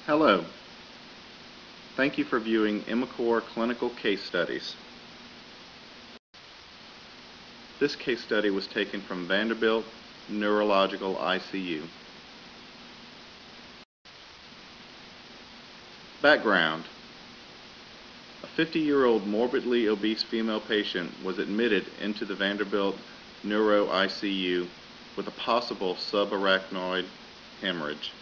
Hello. Thank you for viewing Imicor Clinical Case Studies. This case study was taken from Vanderbilt Neurological ICU. Background: a 50-year-old morbidly obese female patient was admitted into the Vanderbilt Neuro ICU with a possible subarachnoid hemorrhage.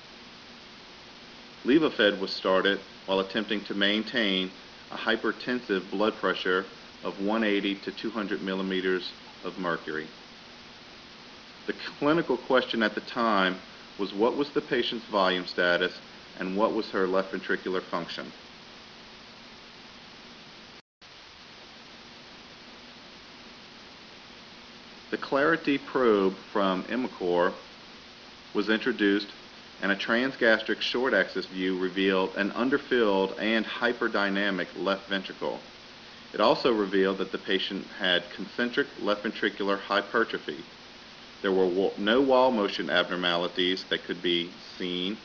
Levophed was started while attempting to maintain a hypertensive blood pressure of 180 to 200 millimeters of mercury. The clinical question at the time was what was the patient's volume status and what was her left ventricular function. The Clarity probe from Imicor was introduced, and a transgastric short-axis view revealed an underfilled and hyperdynamic left ventricle. It also revealed that the patient had concentric left ventricular hypertrophy. There were no wall motion abnormalities that could be seen,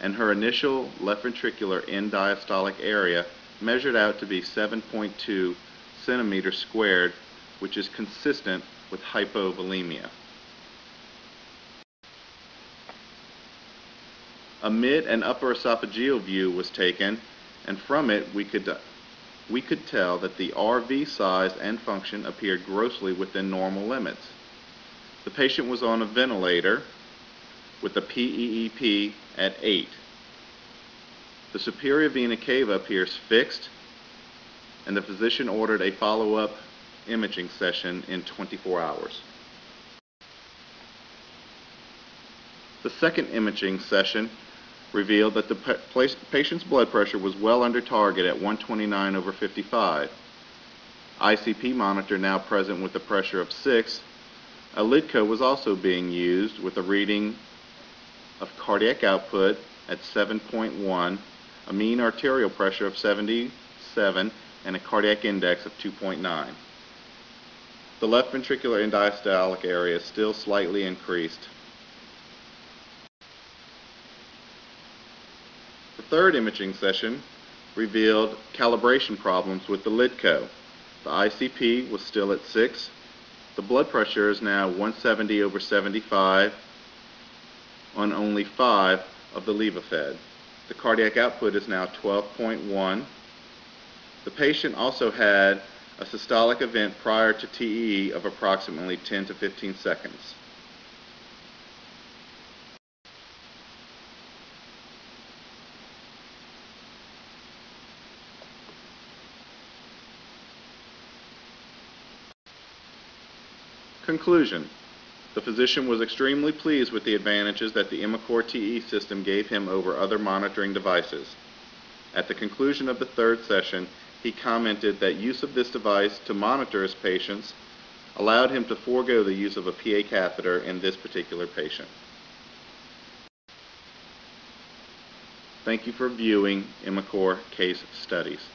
and her initial left ventricular end diastolic area measured out to be 7.2 centimeters squared, which is consistent with hypovolemia. A mid and upper esophageal view was taken, and from it we could tell that the RV size and function appeared grossly within normal limits. The patient was on a ventilator with a PEEP at 8. The superior vena cava appears fixed, and the physician ordered a follow-up imaging session in 24 hours. The second imaging session revealed that the patient's blood pressure was well under target at 129/55. ICP monitor now present with a pressure of 6. A LIDCO was also being used with a reading of cardiac output at 7.1, a mean arterial pressure of 77, and a cardiac index of 2.9. The left ventricular end diastolic area is still slightly increased. The third imaging session revealed calibration problems with the LIDCO. The ICP was still at 6. The blood pressure is now 170/75 on only 5 of the Levophed. The cardiac output is now 12.1. The patient also had a systolic event prior to TEE of approximately 10 to 15 seconds. Conclusion: the physician was extremely pleased with the advantages that the Imicor TE system gave him over other monitoring devices. At the conclusion of the third session, he commented that use of this device to monitor his patients allowed him to forego the use of a PA catheter in this particular patient. Thank you for viewing Imicor Case Studies.